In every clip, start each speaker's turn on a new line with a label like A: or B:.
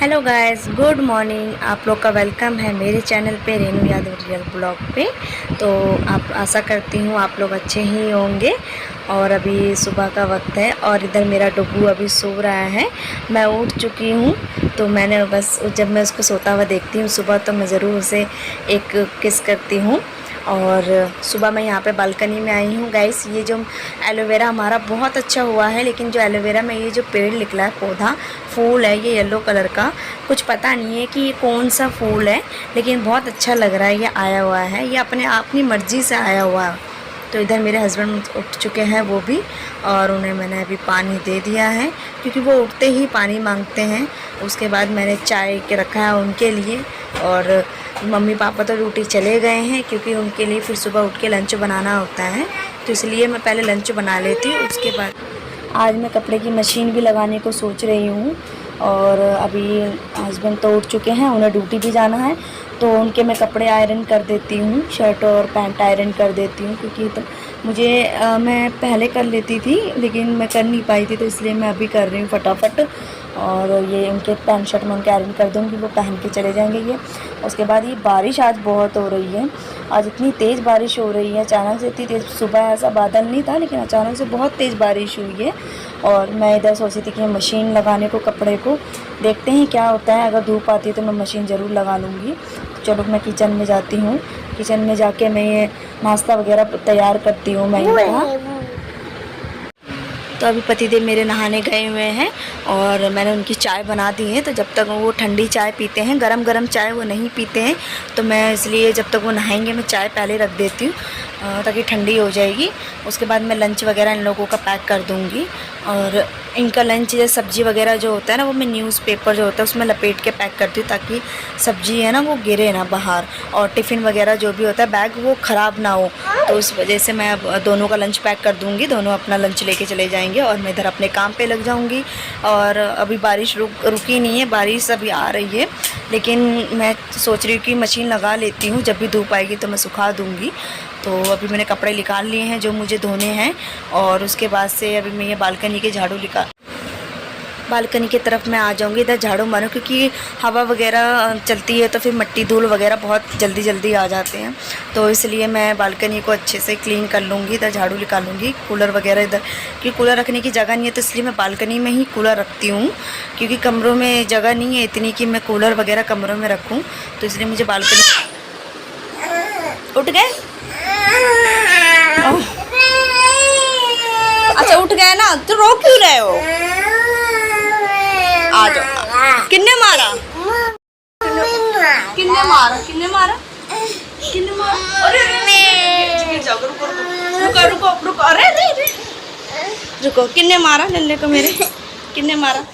A: Hello guys, good morning. आप लोग का वेलकम है मेरे चैनल पे, रेनू यादव रियल ब्लॉग पे। तो आप आशा करती हूँ आप लोग अच्छे ही होंगे। और अभी सुबह का वक्त है और इधर मेरा डुगू अभी सो रहा है। मैं उठ चुकी हूँ, तो मैंने बस जब मैं उसको सोता हुआ देखती हूँ सुबह, तो मैं ज़रूर उसे एक किस करती हूँ। और सुबह मैं यहाँ पे बालकनी में आई हूँ गाइस। ये जो एलोवेरा हमारा बहुत अच्छा हुआ है, लेकिन जो एलोवेरा में ये जो पेड़ निकला है, पौधा फूल है, ये येलो कलर का, कुछ पता नहीं है कि ये कौन सा फूल है, लेकिन बहुत अच्छा लग रहा है। ये आया हुआ है, ये अपनी मर्ज़ी से आया हुआ है। तो इधर मेरे हस्बैंड उठ चुके हैं वो भी, और उन्हें मैंने अभी पानी दे दिया है, क्योंकि वो उठते ही पानी मांगते हैं। उसके बाद मैंने चाय के रखा है उनके लिए। और मम्मी पापा तो ड्यूटी चले गए हैं, क्योंकि उनके लिए फिर सुबह उठ के लंच बनाना होता है, तो इसलिए मैं पहले लंच बना लेती हूँ। उसके बाद आज मैं कपड़े की मशीन भी लगाने को सोच रही हूँ। और अभी हस्बैंड तो उठ चुके हैं, उन्हें ड्यूटी भी जाना है, तो उनके मैं कपड़े आयरन कर देती हूँ, शर्ट और पैंट आयरन कर देती हूँ। क्योंकि तो मुझे मैं पहले कर लेती थी, लेकिन मैं कर नहीं पाई थी, तो इसलिए मैं अभी कर रही हूँ फटाफट। और ये उनके पैंट शर्ट में उनके आयरन कर दूँगी, वो पहन के चले जाएंगे ये। उसके बाद ये बारिश आज बहुत हो रही है, आज इतनी तेज़ बारिश हो रही है, अचानक से इतनी तेज़। सुबह ऐसा बादल नहीं था, लेकिन अचानक से बहुत तेज़ बारिश हुई है। और मैं इधर सोची थी कि मशीन लगाने को, कपड़े को देखते हैं क्या होता है। अगर धूप आती है तो मैं मशीन ज़रूर लगा लूँगी। चलो मैं किचन में जाती हूँ, किचन में जाके मैं ये नाश्ता वगैरह तैयार करती हूँ मैं इनका। तो अभी पतिदेव मेरे नहाने गए हुए हैं और मैंने उनकी चाय बना दी है। तो जब तक वो ठंडी चाय पीते हैं, गरम गरम चाय वो नहीं पीते हैं, तो मैं इसलिए जब तक वो नहाएंगे मैं चाय पहले रख देती हूँ, ताकि ठंडी हो जाएगी। उसके बाद मैं लंच वगैरह इन लोगों का पैक कर दूँगी। और इनका लंच जैसे सब्ज़ी वगैरह जो होता है ना, वो मैं न्यूज़पेपर जो होता है उसमें लपेट के पैक करती हूँ, ताकि सब्ज़ी है ना वो गिरे ना बाहर, और टिफ़िन वगैरह जो भी होता है बैग वो ख़राब ना हो। तो उस वजह से मैं अब दोनों का लंच पैक कर दूँगी, दोनों अपना लंच लेके चले जाएंगे और मैं इधर अपने काम पे लग जाऊँगी। और अभी बारिश रुकी नहीं है, बारिश अभी आ रही है, लेकिन मैं सोच रही हूँ कि मशीन लगा लेती हूँ, जब भी धूप आएगी तो मैं सुखा दूँगी। तो अभी मैंने कपड़े निकाल लिए हैं जो मुझे धोने हैं, और उसके बाद से अभी मैं ये बालकनी की तरफ मैं आ जाऊंगी। इधर झाड़ू मारूँ, क्योंकि हवा वगैरह चलती है तो फिर मिट्टी धूल वगैरह बहुत जल्दी जल्दी आ जाते हैं, तो इसलिए मैं बालकनी को अच्छे से क्लीन कर लूँगी। इधर झाड़ू निकालूंगी। कूलर वगैरह इधर, क्योंकि कूलर रखने की जगह नहीं है, तो इसलिए मैं बालकनी में ही कूलर रखती हूँ, क्योंकि कमरों में जगह नहीं है इतनी कि मैं कूलर वगैरह कमरों में रखूँ, तो इसलिए मुझे बालकनी। उठ गए? अच्छा उठ गए ना, तो रो क्यों रहे हो? आ जाओ। किन्ने मारा? किन्ने मारा? किन्ने मारा? किन्ने मारा? अरे रुको रुको रुको रुको रुको, अरे रुको, किन्ने मारा नन्हे को मेरे? किन्ने मारा?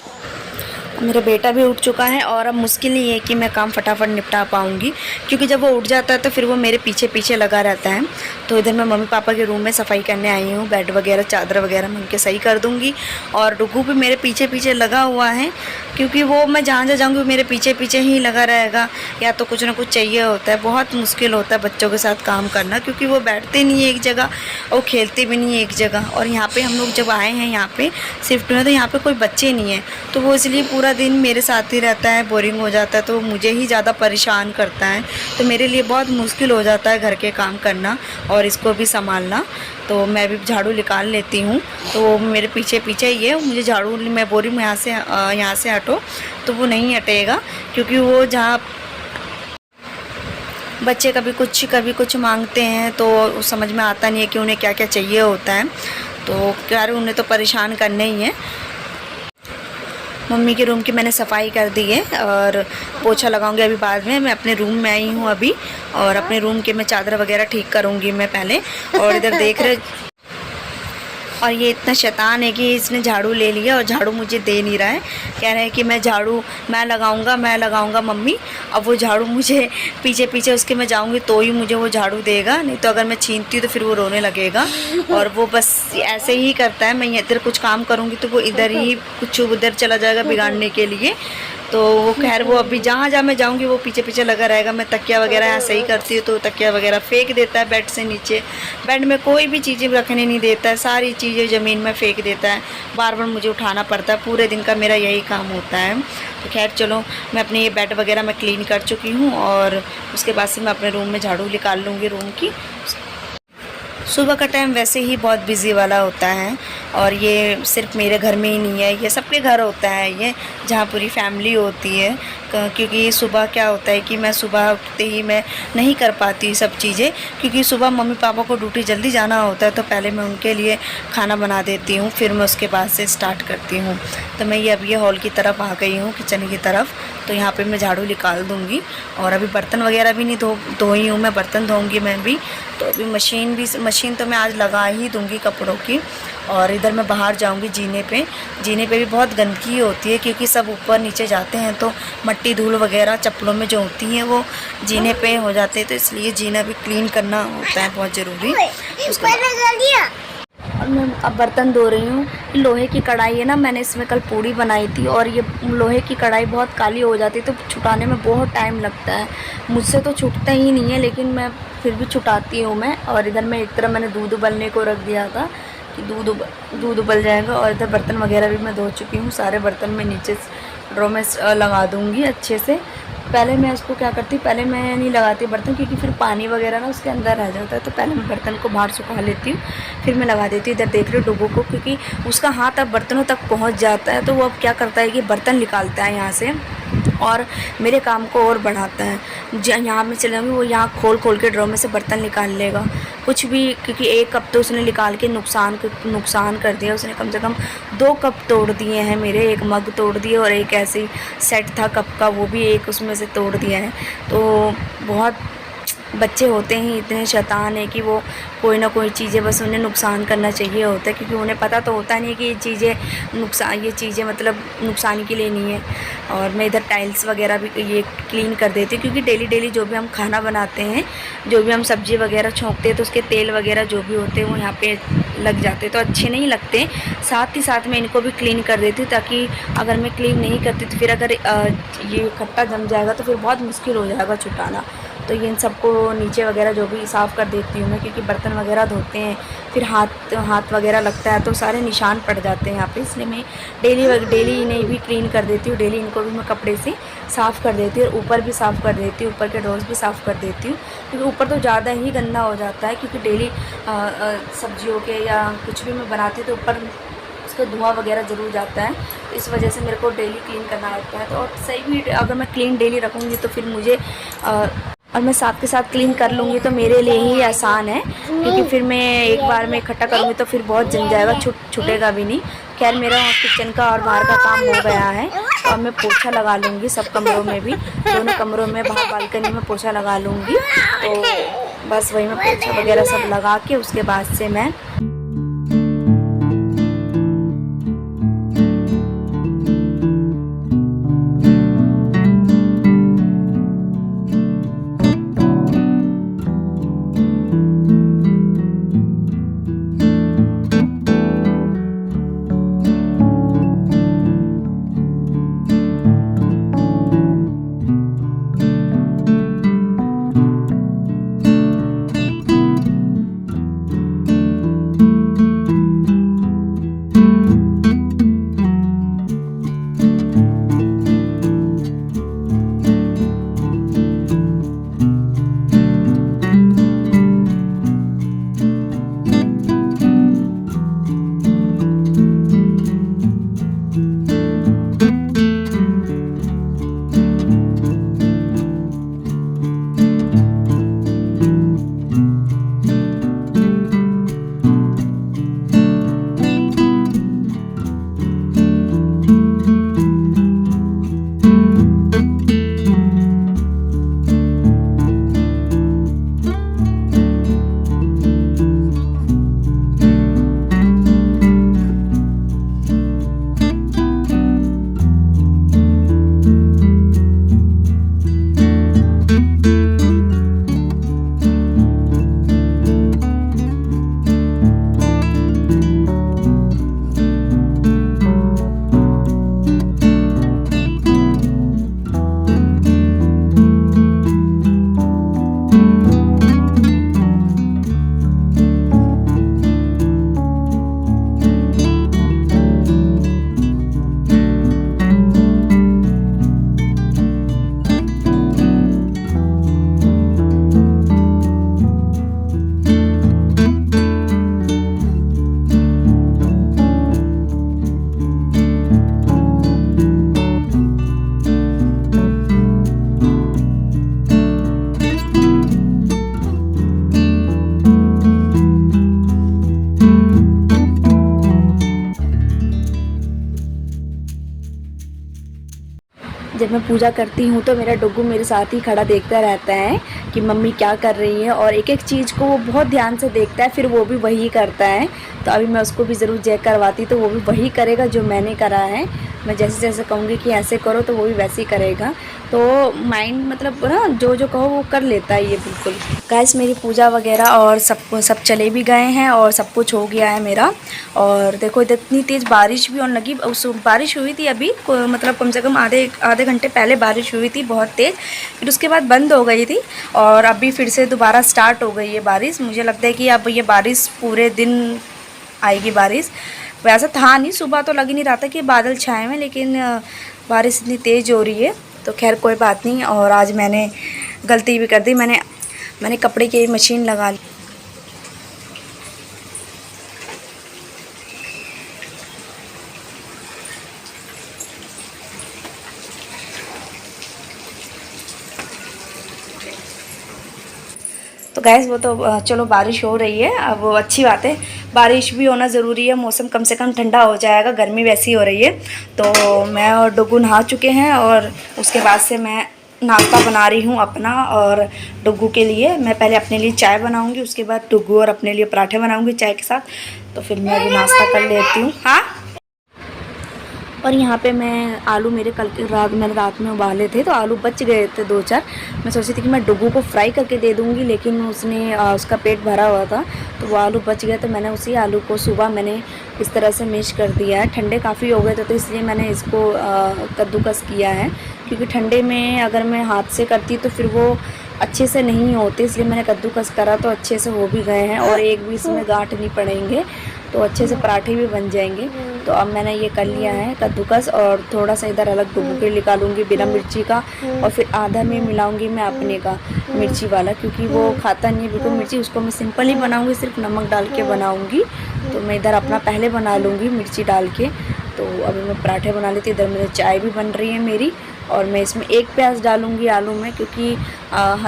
A: मेरा बेटा भी उठ चुका है, और अब मुश्किल ही है कि मैं काम फटाफट निपटा पाऊँगी, क्योंकि जब वो उठ जाता है तो फिर वो मेरे पीछे पीछे लगा रहता है। तो इधर मैं मम्मी पापा के रूम में सफाई करने आई हूँ, बेड वगैरह चादर वगैरह मैं उनके सही कर दूँगी। और डुगू भी मेरे पीछे पीछे लगा हुआ है, क्योंकि वो मैं जहाँ जहाँ जाऊँगी मेरे पीछे पीछे ही लगा रहेगा, या तो कुछ ना कुछ चाहिए होता है। बहुत मुश्किल होता है बच्चों के साथ काम करना, क्योंकि वो बैठते नहीं है एक जगह और खेलते भी नहीं है एक जगह। और यहाँ पे हम लोग जब आए हैं यहाँ पे शिफ्ट में, तो यहाँ पे कोई बच्चे नहीं है, तो वो इसलिए पूरा दिन मेरे साथ ही रहता है, बोरिंग हो जाता है, तो मुझे ही ज़्यादा परेशान करता है। तो मेरे लिए बहुत मुश्किल हो जाता है घर के काम करना और इसको भी संभालना। तो मैं भी झाड़ू निकाल लेती हूँ, तो वो मेरे पीछे पीछे ही है। मुझे झाड़ू, मैं बोल रही हूँ यहाँ से हटो, तो वो नहीं हटेगा, क्योंकि वो जहाँ बच्चे कभी कुछ मांगते हैं, तो समझ में आता नहीं है कि उन्हें क्या क्या चाहिए होता है। तो क्या उन्हें तो परेशान करने ही है। मम्मी के रूम की मैंने सफाई कर दी है, और पोछा लगाऊंगी अभी बाद में। मैं अपने रूम में आई हूँ अभी, और अपने रूम के मैं चादर वगैरह ठीक करूँगी मैं पहले। और इधर देख रहे, और ये इतना शैतान है कि इसने झाड़ू ले लिया और झाड़ू मुझे दे नहीं रहा है। कह रहे हैं कि मैं लगाऊंगा मम्मी। अब वो झाड़ू मुझे पीछे पीछे उसके मैं जाऊंगी तो ही मुझे वो झाड़ू देगा, नहीं तो अगर मैं छीनती हूँ तो फिर वो रोने लगेगा। और वो बस ऐसे ही करता है। मैं इधर कुछ काम करूँगी तो वो इधर ही कुछ उधर चला जाएगा बिगाड़ने के लिए। तो वो खैर वो अभी जहाँ जहाँ मैं जाऊँगी वो पीछे पीछे लगा रहेगा। मैं तकिया वगैरह यहाँ सही करती हूँ तो तकिया वगैरह फेंक देता है बेड से नीचे। बेड में कोई भी चीज़ें रखने नहीं देता है, सारी चीज़ें ज़मीन में फेंक देता है। बार बार मुझे उठाना पड़ता है, पूरे दिन का मेरा यही काम होता है। तो खैर चलो, मैं अपने ये बेड वगैरह मैं क्लीन कर चुकी हूँ और उसके बाद से मैं अपने रूम में झाड़ू निकाल लूँगी रूम की। सुबह का टाइम वैसे ही बहुत बिज़ी वाला होता है और ये सिर्फ मेरे घर में ही नहीं है, ये सबके घर होता है ये, जहाँ पूरी फैमिली होती है। क्योंकि सुबह क्या होता है कि मैं सुबह उठते ही मैं नहीं कर पाती सब चीज़ें, क्योंकि सुबह मम्मी पापा को ड्यूटी जल्दी जाना होता है, तो पहले मैं उनके लिए खाना बना देती हूँ, फिर मैं उसके बाद से स्टार्ट करती हूँ। तो मैं ये अभी हॉल की तरफ आ गई हूँ, किचन की तरफ। तो यहाँ पे मैं झाड़ू निकाल दूँगी और अभी बर्तन वगैरह भी नहीं धोई हूँ, मैं बर्तन धोऊँगी मैं भी। तो अभी मशीन तो मैं आज लगा ही दूँगी कपड़ों की। और इधर मैं बाहर जाऊँगी जीने पे भी बहुत गंदगी होती है, क्योंकि सब ऊपर नीचे जाते हैं तो मट्टी धूल वगैरह चप्पलों में जो होती हैं वो जीने पे हो जाते हैं, तो इसलिए जीना भी क्लीन करना होता है बहुत ज़रूरी। और मैं अब बर्तन धो रही हूँ। लोहे की कढ़ाई है ना, मैंने इसमें कल पूड़ी बनाई थी और ये लोहे की कढ़ाई बहुत काली हो जाती है, तो छुटाने में बहुत टाइम लगता है। मुझसे तो छुटता ही नहीं है, लेकिन मैं फिर भी छुटाती हूँ मैं। और इधर मैं एक तरफ मैंने दूध उबलने को रख दिया था कि दूध उबल जाएगा। और इधर बर्तन वगैरह भी मैं धो चुकी हूँ, सारे बर्तन मैं नीचे ड्रॉ में लगा दूँगी अच्छे से। पहले मैं इसको क्या करती, पहले मैं नहीं लगाती बर्तन, क्योंकि फिर पानी वगैरह ना उसके अंदर रह जाता है, तो पहले मैं बर्तन को बाहर सुखा लेती हूँ, फिर मैं लगा देती हूँ। इधर देख रही हूँ डुगू को, क्योंकि उसका हाथ अब बर्तनों तक पहुँच जाता है, तो वो अब क्या करता है कि बर्तन निकालता है यहाँ से और मेरे काम को और बढ़ाता है। यहाँ मैं चले जाऊँगी, वो यहाँ खोल के ड्रॉ में से बर्तन निकाल लेगा कुछ भी, क्योंकि एक कप तो उसने निकाल के नुकसान कर दिया। उसने कम से कम 2 कप तोड़ दिए हैं मेरे, एक मग तोड़ दिए और एक ऐसे सेट था कप का, वो भी एक उसमें से तोड़ दिया है। तो बहुत बच्चे होते हैं इतने शैतान है कि वो कोई ना कोई चीज़ें बस उन्हें नुकसान करना चाहिए होता है, क्योंकि उन्हें पता तो होता नहीं कि ये चीज़ें मतलब नुकसान के लिए नहीं है। और मैं इधर टाइल्स वगैरह भी ये क्लीन कर देती हूँ, क्योंकि डेली जो भी हम खाना बनाते हैं, जो भी हम सब्ज़ी वगैरह छोंकते हैं, तो उसके तेल वगैरह जो भी होते हैं वो यहाँ पे लग जाते, तो अच्छे नहीं लगते। साथ ही साथ मैं इनको भी क्लीन कर देती हूँ, ताकि अगर मैं क्लीन नहीं करती तो फिर अगर ये इकट्ठा जम जाएगा तो फिर बहुत मुश्किल हो जाएगा छुटाना। तो ये इन सबको नीचे वगैरह जो भी साफ़ कर देती हूँ मैं, क्योंकि बर्तन वगैरह धोते हैं फिर हाथ वगैरह लगता है तो सारे निशान पड़ जाते हैं यहाँ पे, इसलिए मैं डेली इन्हें भी क्लीन कर देती हूँ। डेली इनको भी मैं कपड़े से साफ़ कर देती हूँ और ऊपर भी साफ़ कर देती हूँ, ऊपर के ड्रॉर्स भी साफ़ कर देती हूँ, क्योंकि ऊपर तो ज़्यादा ही गंदा हो जाता है, क्योंकि डेली सब्जियों के या कुछ भी मैं बनाती हूँ तो ऊपर उसका धुआं वगैरह ज़रूर जाता है, इस वजह से मेरे को डेली क्लीन करना रहता है। तो और सही भी अगर मैं क्लीन डेली रखूँगी तो फिर मुझे और मैं साथ के साथ क्लीन कर लूँगी तो मेरे लिए ही आसान है, क्योंकि फिर मैं एक बार में इकट्ठा करूँगी तो फिर बहुत जम जाएगा, छूटेगा भी नहीं। खैर मेरा किचन का और बाहर का काम हो गया है, और मैं पोछा लगा लूँगी सब कमरों में भी, दोनों कमरों में, बाहर बालकनी में पोछा लगा लूँगी। तो बस वही मैं पोछा वगैरह सब लगा के उसके बाद से मैं जब मैं पूजा करती हूँ तो मेरा डुग्गू मेरे साथ ही खड़ा देखता रहता है कि मम्मी क्या कर रही है, और एक एक चीज़ को वो बहुत ध्यान से देखता है, फिर वो भी वही करता है। तो अभी मैं उसको भी ज़रूर चेक करवाती तो वो भी वही करेगा जो मैंने करा है। मैं जैसे जैसे कहूँगी कि ऐसे करो तो वो भी वैसे ही करेगा। तो माइंड मतलब ना जो जो कहो वो कर लेता है ये बिल्कुल। गाइस मेरी पूजा वगैरह और सब चले भी गए हैं और सब कुछ हो गया है मेरा। और देखो इतनी तेज़ बारिश भी होने लगी। उस बारिश हुई थी अभी मतलब कम से कम आधे घंटे पहले बारिश हुई थी बहुत तेज़, फिर उसके बाद बंद हो गई थी और अभी फिर से दोबारा स्टार्ट हो गई है बारिश। मुझे लगता है कि अब ये बारिश पूरे दिन आएगी बारिश। वैसा था नहीं, सुबह तो लग ही नहीं रहा था कि बादल छाए हुए, लेकिन बारिश इतनी तेज़ हो रही है तो खैर कोई बात नहीं। और आज मैंने गलती भी कर दी, मैंने कपड़े की मशीन लगा ली। तो गैस वो तो चलो बारिश हो रही है, अब वो अच्छी बात है, बारिश भी होना ज़रूरी है, मौसम कम से कम ठंडा हो जाएगा, गर्मी वैसी हो रही है। तो मैं और डुग्गू नहा चुके हैं और उसके बाद से मैं नाश्ता बना रही हूँ अपना और डुग्गू के लिए। मैं पहले अपने लिए चाय बनाऊँगी, उसके बाद डुग्गू और अपने लिए पराठे बनाऊँगी चाय के साथ। तो फिर मैं भी नाश्ता कर लेती हूँ। हाँ, और यहाँ पे मैं आलू मेरे मैंने रात में उबाले थे तो आलू बच गए थे 2-4। मैं सोची थी कि मैं डुग्गू को फ्राई करके दे दूँगी, लेकिन उसका पेट भरा हुआ था तो वो आलू बच गया। तो मैंने उसी आलू को सुबह मैंने इस तरह से मैश कर दिया है। ठंडे काफ़ी हो गए थे तो इसलिए मैंने इसको कद्दूकस किया है, क्योंकि ठंडे में अगर मैं हाथ से करती तो फिर वो अच्छे से नहीं होते, इसलिए मैंने कद्दूकस करा तो अच्छे से हो भी गए हैं और एक भी इसमें गांठ नहीं पड़ेंगे, तो अच्छे से पराठे भी बन जाएंगे। तो अब मैंने ये कर लिया है कद्दूकस और थोड़ा सा इधर अलग डुग्गू के निकालूंगी बिना मिर्ची का, और फिर आधा में मिलाऊंगी मैं अपने का मिर्ची वाला, क्योंकि वो खाता नहीं है बिल्कुल मिर्ची। उसको मैं सिंपल ही बनाऊंगी, सिर्फ नमक डाल के बनाऊंगी। तो मैं इधर अपना पहले बना लूँगी मिर्ची डाल के। तो अभी मैं पराठे बना लेती, इधर मेरी चाय भी बन रही है मेरी। और मैं इसमें एक प्याज डालूंगी आलू में, क्योंकि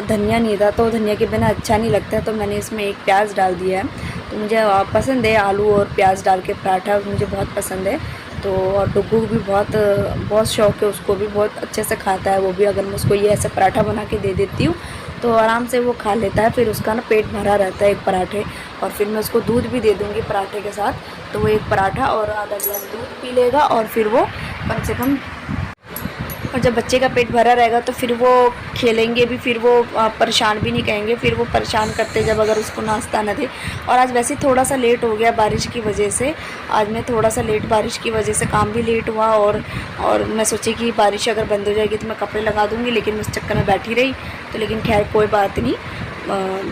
A: धनिया नहीं था तो धनिया के बिना अच्छा नहीं लगता है, तो मैंने इसमें एक प्याज डाल दिया है। तो मुझे पसंद है आलू और प्याज डाल के पराठा, मुझे बहुत पसंद है। तो और डुग्गू भी बहुत शौक़ है, उसको भी बहुत अच्छे से खाता है वो भी। अगर मैं उसको ये ऐसे पराठा बना के दे देती हूँ तो आराम से वो खा लेता है, फिर उसका ना पेट भरा रहता है एक पराठे। और फिर मैं उसको दूध भी दे दूँगी पराठे के साथ, तो वो एक पराठा और आधा गिलास दूध पी लेगा और फिर वो कम से कम। और जब बच्चे का पेट भरा रहेगा तो फिर वो खेलेंगे भी, फिर वो परेशान भी नहीं कहेंगे, फिर वो परेशान करते जब अगर उसको नाश्ता न दे। और आज वैसे थोड़ा सा लेट हो गया बारिश की वजह से, आज मैं थोड़ा सा लेट, बारिश की वजह से काम भी लेट हुआ। और मैं सोची कि बारिश अगर बंद हो जाएगी तो मैं कपड़े लगा दूँगी, लेकिन उस चक्कर में बैठी रही। तो लेकिन खैर कोई बात नहीं,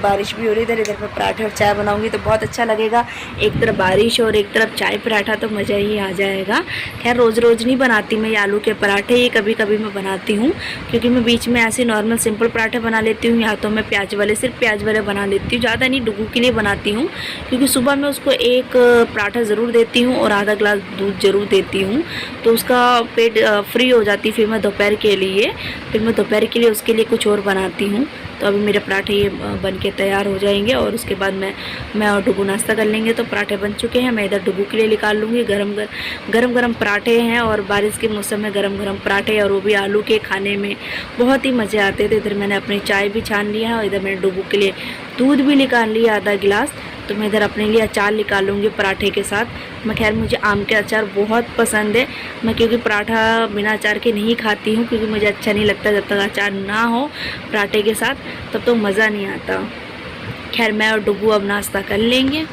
A: बारिश भी हो रही, इधर मैं पराठे और चाय बनाऊंगी तो बहुत अच्छा लगेगा। एक तरफ बारिश और एक तरफ चाय पराठा, तो मज़ा ही आ जाएगा। खैर रोज़ रोज़ नहीं बनाती मैं ये आलू के पराठे, ये कभी कभी मैं बनाती हूँ, क्योंकि मैं बीच में ऐसे नॉर्मल सिंपल पराठे बना लेती हूँ, या तो मैं प्याज वाले सिर्फ प्याज वाले बना लेती हूँ। ज़्यादा नहीं, डुग्गू के लिए बनाती हूँ, क्योंकि सुबह मैं उसको एक पराठा ज़रूर देती हूँ और आधा गिलास दूध ज़रूर देती हूँ, तो उसका पेट फ्री हो जाती। फिर मैं दोपहर के लिए उसके लिए कुछ और बनाती हूँ। तो अभी मेरे पराठे ये बन के तैयार हो जाएंगे और उसके बाद मैं और डुग्गू नाश्ता कर लेंगे। तो पराठे बन चुके हैं, मैं इधर डुग्गू के लिए निकाल लूँगी। गरम पराठे हैं और बारिश के मौसम में गरम पराठे, और वो भी आलू के, खाने में बहुत ही मज़े आते थे। इधर मैंने अपनी चाय भी छान लिया है और इधर मैंने डुग्गू के लिए दूध भी निकाल लिया आधा गिलास। तो मैं इधर अपने लिए अचार निकालूंगी पराठे के साथ। मैं खैर मुझे आम के अचार बहुत पसंद है, मैं क्योंकि पराठा बिना अचार के नहीं खाती हूँ, क्योंकि मुझे अच्छा नहीं लगता जब तक अचार ना हो पराठे के साथ, तब तो मज़ा नहीं आता। खैर मैं और डुग्गू अब नाश्ता कर लेंगे।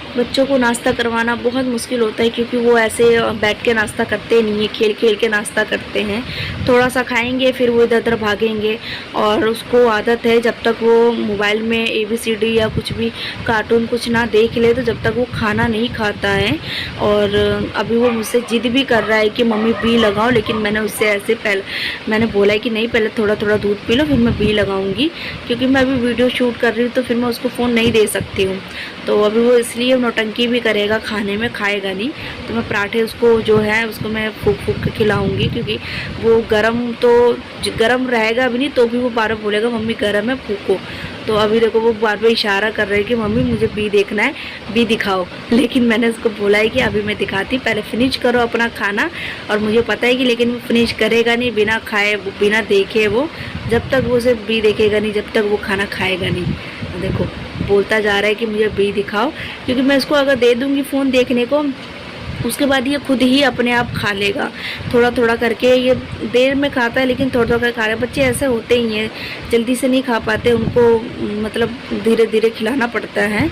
A: बच्चों को नाश्ता करवाना बहुत मुश्किल होता है, क्योंकि वो ऐसे बैठ के नाश्ता करते नहीं है, खेल खेल के नाश्ता करते हैं। थोड़ा सा खाएंगे फिर वो इधर उधर भागेंगे, और उसको आदत है जब तक वो मोबाइल में ABCD या कुछ भी कार्टून कुछ ना देख ले तो जब तक वो खाना नहीं खाता है। और अभी वो मुझसे जिद भी कर रहा है कि मम्मी बी लगाओ, लेकिन मैंने उससे मैंने बोला है कि नहीं, पहले थोड़ा थोड़ा दूध पी लो फिर मैं बी लगाऊंगी, क्योंकि मैं अभी वीडियो शूट कर रही हूँ तो फिर मैं उसको फ़ोन नहीं दे सकती हूँ। तो अभी वो इसलिए नौटंकी भी करेगा, खाने में खाएगा नहीं। तो मैं पराठे उसको जो है उसको मैं फूक के खिलाऊंगी, क्योंकि वो गरम रहेगा भी नहीं तो भी वो बार बार बोलेगा मम्मी गरम है फूको। तो अभी देखो वो बार बार इशारा कर रहे हैं कि मम्मी मुझे बी देखना है, बी दिखाओ। लेकिन मैंने उसको बोला है कि अभी मैं दिखाती, पहले फिनिश करो अपना खाना। और मुझे पता है कि लेकिन वो फिनिश करेगा नहीं बिना खाए, बिना देखे। वो जब तक वो उसे बी देखेगा नहीं, जब तक वो खाना खाएगा नहीं। देखो बोलता जा रहा है कि मुझे बी दिखाओ, क्योंकि मैं उसको अगर दे दूँगी फ़ोन देखने को, उसके बाद ये खुद ही अपने आप खा लेगा। थोड़ा थोड़ा करके ये देर में खाता है, लेकिन थोड़ा थोड़ा करके खा रहा है। बच्चे ऐसे होते ही हैं, जल्दी से नहीं खा पाते, उनको मतलब धीरे धीरे खिलाना पड़ता है।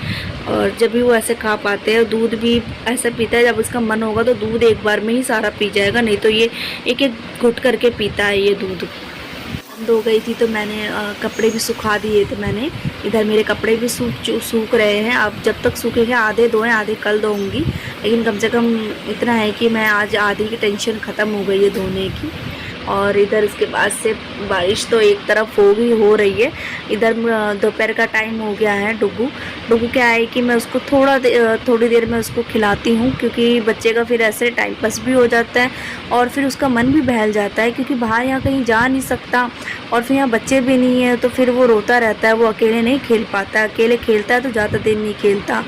A: और जब भी वो ऐसे खा पाते हैं, दूध भी ऐसा पीता है, जब उसका मन होगा तो दूध एक बार में ही सारा पी जाएगा, नहीं तो ये एक एक घुट करके पीता है ये दूध। बंद हो गई थी तो मैंने कपड़े भी सुखा दिए थे मैंने। इधर मेरे कपड़े भी सूख रहे हैं। अब जब तक सूखेंगे, आधे धोएं आधे कल धोऊंगी, लेकिन कम से कम इतना है कि मैं आज आधी की टेंशन ख़त्म हो गई है धोने की। और इधर इसके बाद से बारिश तो एक तरफ हो रही है। इधर दोपहर का टाइम हो गया है। डुगू क्या है कि मैं उसको थोड़ी देर में उसको खिलाती हूँ, क्योंकि बच्चे का फिर ऐसे टाइम पास भी हो जाता है और फिर उसका मन भी बहल जाता है, क्योंकि बाहर यहाँ कहीं जा नहीं सकता और फिर यहाँ बच्चे भी नहीं है, तो फिर वो रोता रहता है। वो अकेले नहीं खेल पाता, अकेले खेलता है तो ज़्यादा देर नहीं खेलता,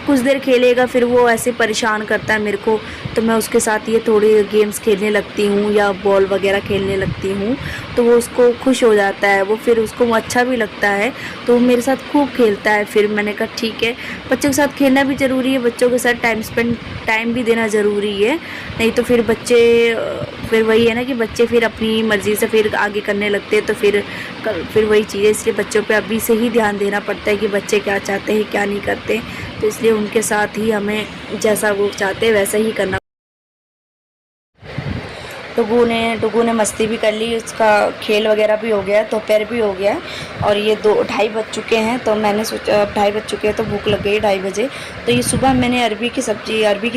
A: कुछ देर खेलेगा फिर वो ऐसे परेशान करता है मेरे को। तो मैं उसके साथ ये थोड़ी गेम्स खेलने लगती हूँ या बॉल वगैरह खेलने लगती हूँ, तो वो उसको खुश हो जाता है, वो फिर उसको अच्छा भी लगता है, तो वो मेरे साथ खूब खेलता है। फिर मैंने कहा ठीक है, बच्चों के साथ खेलना भी ज़रूरी है, बच्चों के साथ टाइम भी देना ज़रूरी है, नहीं तो फिर बच्चे फिर वही है ना कि बच्चे फिर अपनी मर्ज़ी से फिर आगे करने लगते हैं, तो फिर वही चीज़ है। इसलिए बच्चों पे अभी से ही ध्यान देना पड़ता है कि बच्चे क्या चाहते हैं क्या नहीं करते, तो इसलिए उनके साथ ही हमें जैसा वो चाहते हैं वैसा ही करना। डुगू ने मस्ती भी कर ली, उसका खेल वगैरह भी हो गया, दोपहर भी हो गया और ये 2-2:30 बज चुके हैं। तो मैंने सोचा 2:30 बज चुके हैं तो भूख लग गई 2:30 बजे। तो ये सुबह मैंने अरबी की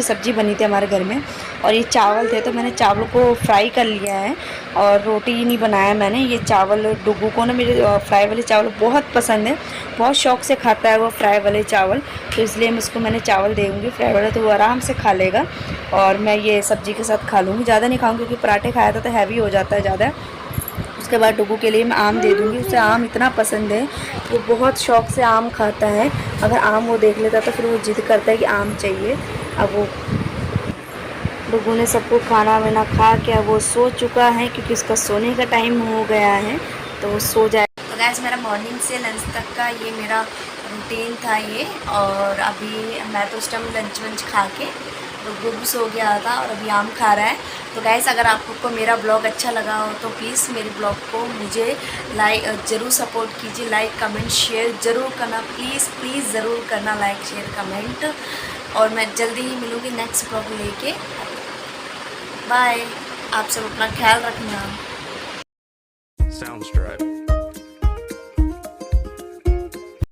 A: सब्ज़ी बनी थी हमारे घर में, और ये चावल थे तो मैंने चावल को फ्राई कर लिया है और रोटी नहीं बनाया मैंने। ये चावल डुगू को ना मेरे फ्राई वाले चावल बहुत पसंद है, बहुत शौक़ से खाता है वो फ्राई वाले चावल, तो इसलिए मैं उसको मैंने चावल दूँगी फ्राई वाला, तो वो आराम से खा लेगा और मैं ये सब्ज़ी के साथ खा लूँगी। ज़्यादा नहीं खाऊँगी क्योंकि पराठे खाया था तो हैवी हो जाता है ज़्यादा। उसके बाद डुगू के लिए मैं आम दे दूँगी, उसे आम इतना पसंद है, वो बहुत शौक़ से आम खाता है। अगर आम वो देख लेता तो फिर वो ज़िद करता है कि आम चाहिए। अब वो डुगू ने सबको खाना वाना खा के अब वो सो चुका है, क्योंकि उसका सोने का टाइम हो गया है, तो वो सो जाए। तो गाइस मेरा मॉर्निंग से लंच तक का ये मेरा रूटीन था ये, और अभी मैं तो उस टाइम लंच वंच खा के डुगू भी सो गया था और अभी आम खा रहा है। तो गाइस अगर आपको मेरा ब्लॉग अच्छा लगा हो तो प्लीज़ मेरे ब्लॉग को मुझे ज़रूर सपोर्ट कीजिए, लाइक कमेंट शेयर ज़रूर करना, प्लीज़ ज़रूर करना लाइक शेयर कमेंट। और मैं जल्दी ही मिलूँगी नेक्स्ट ब्लॉग लेके। बाय, आप सब अपना ख्याल रखना।